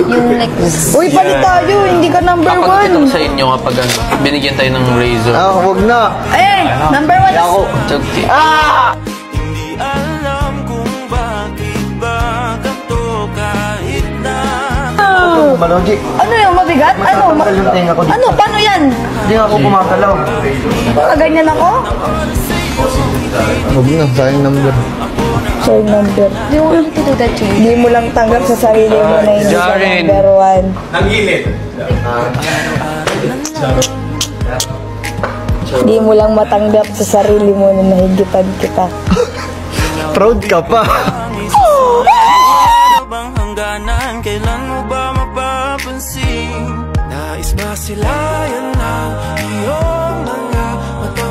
Yung like... Uy, palit tayo. Hindi ka number Kapag ito 1. sa inyo kapag ano, binigyan tayo ng razor. Huwag na. Eh, number 1 Ako. Chugti. Hindi alam kung bakit ba ganito kahit na Malogic. Ano yung mabigat? Ano? Matagal yung tenga ko dito. Ano? Paano yan? Hindi ako kumakalaw. Kaganyan ako? Huwag na, sayang number. Sorry, number. Do you want me to do that to you? Hindi mo lang tanggap sa sarili mo na hindi ka Jaren. number 1. Ang gilid. Hindi mo lang matanggap sa sarili mo na nahigitan kita. Proud ka pa. bang hangganan, kailan mo ba mapapansin? Nais ba sila yan ang iyong mga mata?